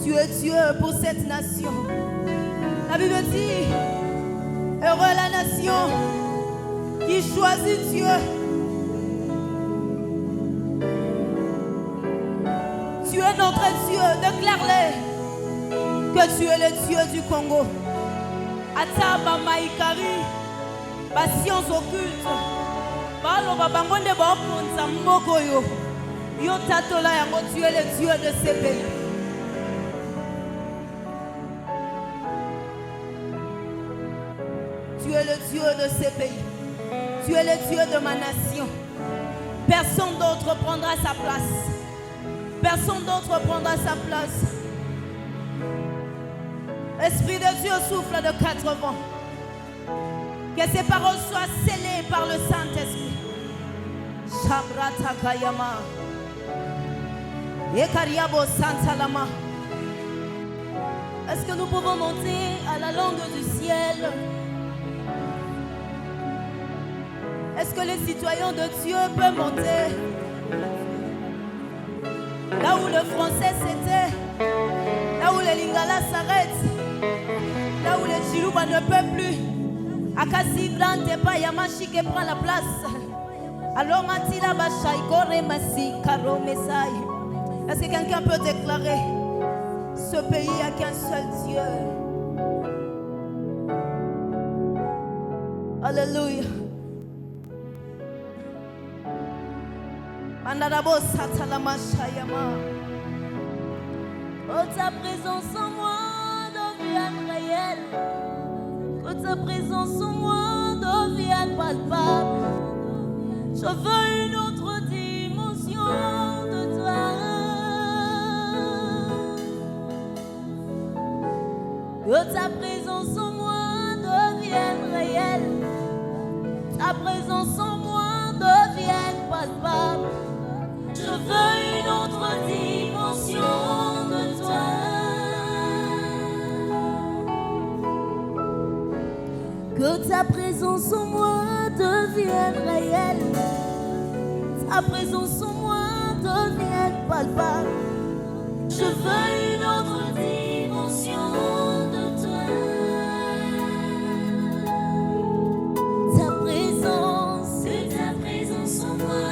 Tu es Dieu pour cette nation. La Bible dit, heureux la nation qui choisit Dieu. Tu es notre Dieu, déclare-le que tu es le Dieu du Congo. Ataba maikari, science occulte. Balo babangonde baopunza mboko yo. Yo tatola yango, tu es le Dieu de ces pays. Tu es le Dieu de ces pays. Tu es le Dieu de ma nation. Personne d'autre prendra sa place. Personne d'autre prendra sa place. Esprit de Dieu souffle de 4 vents. Que ces paroles soient scellées par le Saint-Esprit. Shabratakayama. Ekariabo Santalama. Est-ce que nous pouvons monter à la langue du ciel? Est-ce que les citoyens de Dieu peuvent monter? Là où le français c'était, là où les lingala s'arrêtent, là où les chilouba ne peuvent plus, Akasi Blante pa Yamashi qui prend la place. Alors Matila Bashai Kore Masi Karo Messai. Est-ce que quelqu'un peut déclarer ce pays a qu'un seul Dieu? Alléluia. Oh, ta présence en moi devienne réelle. Que ta présence en moi devienne palpable. Je veux une autre dimension de toi. Que ta présence en moi devienne réelle. Ta présence en moi devienne palpable. Je veux une autre dimension de toi. Que ta présence en moi devienne réelle. Ta présence en moi devienne palpable. Je veux une autre dimension de toi. Ta présence, que ta présence en moi.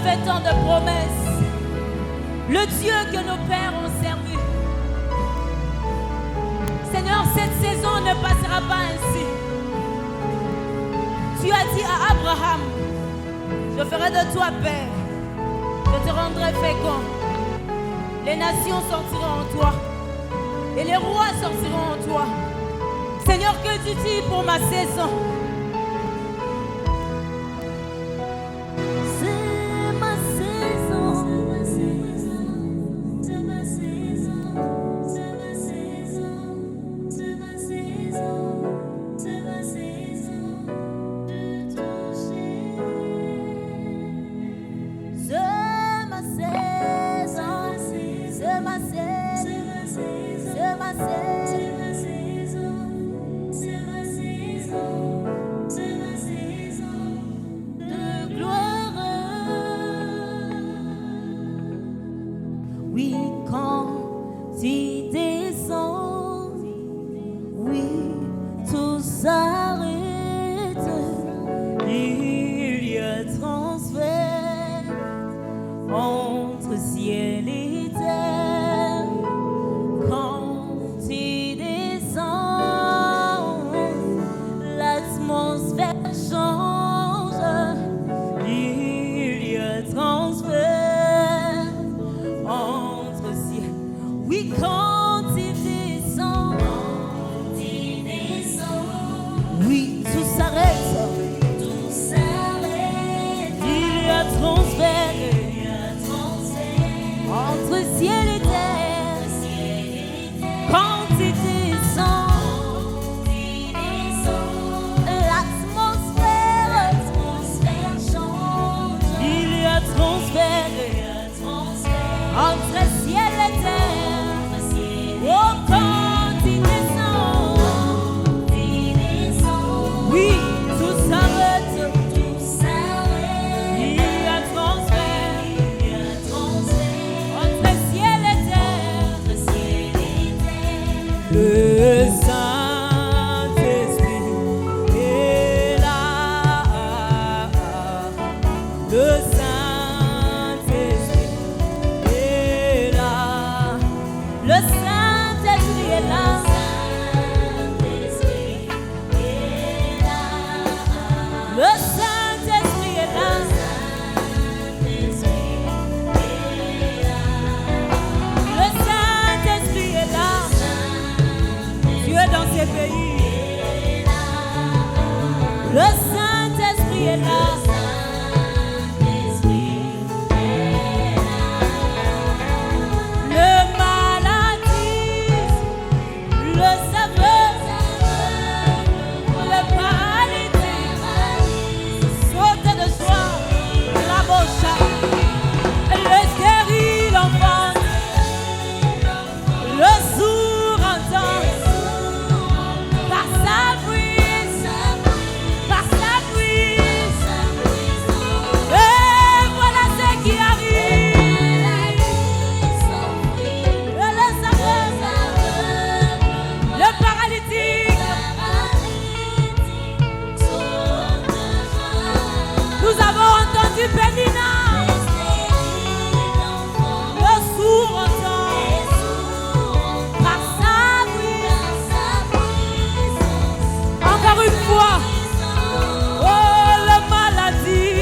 fait tant de promesses. Le Dieu que nos pères ont servi. Seigneur, cette saison ne passera pas ainsi. Tu as dit à Abraham, je ferai de toi père, je te rendrai fécond. Les nations sortiront en toi et les rois sortiront en toi. Seigneur, que tu dis pour ma saison? Oui, quand tu descends, oui, tout s'arrête. Il y a transfert entre ciel et terre. Quand tu descends, l'atmosphère change. Il y a transfert entre ciel. Oui, quand tu descends, oui, tout s'arrête. Tout s'arrête. Il y a transfert entre ciel et terre. Quand tu descends, l'atmosphère change. Il y a transfert entre ciel et terre. Oh, quand tu descends, oui, tout s'arrête. Il y a transfert entre ciel et terre. Le Saint-Esprit est là. Le Saint-Esprit est là. Le Saint-Esprit est là. Le Saint-Esprit est là. Le Saint-Esprit est là. Dieu dans ces pays. Le Saint-Esprit est là. Le maladie, le saveur, le paralytique, saute de joie, la bocha, le stérile enfant, le sourd entend, par sa puissance, par sa puissance. Et voilà ce qui arrive. Le saveur, le paralytique. Nous avons entendu Pénina. Le sourd entend par sa puissance. Encore une fois. Oh, la maladie.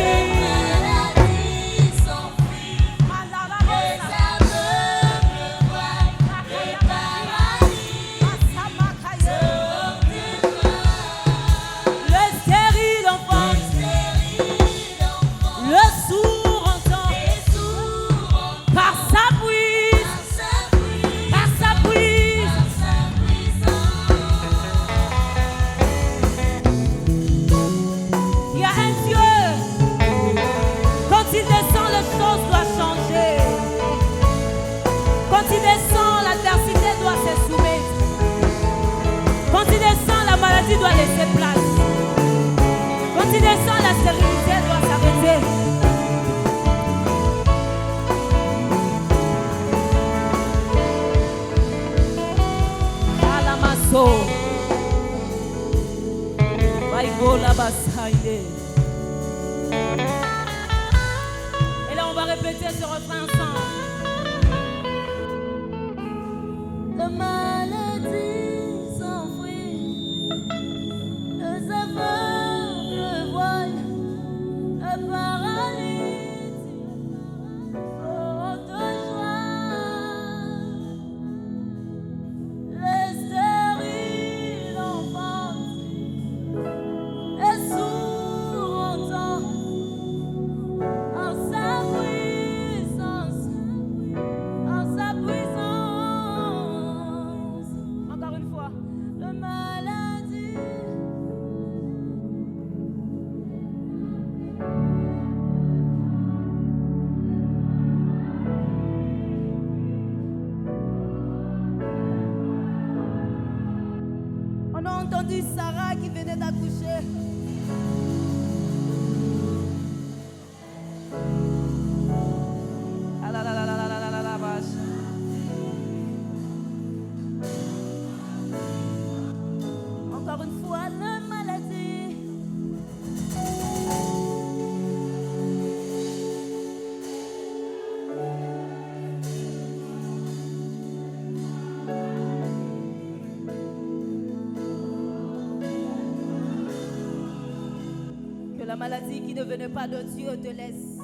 Le stérile enfant. Le sourd entend par sa puissance, par sa puissance. Il y a un Dieu, quand il descend, les choses doivent changer. Quand il descend, l'adversité doit se soumettre. Quand il descend, la maladie doit laisser place. Quand il descend, la stérilité doit s'arrêter. Alamaso. Vaigola basaide. Et répéter ce refrain ensemble. La maladie s'enfuit, les aveugles voient, le paralysie saute de joie, les stériles enfantent, les sourds entendent en sa puissance, en sa puissance. Encore une fois, le maladie. On a entendu Sarah qui venait d'accoucher. Ah là là là là là là là là là, vache. Encore une fois, la maladie. Que la maladie qui ne venait pas de Dieu te laisse.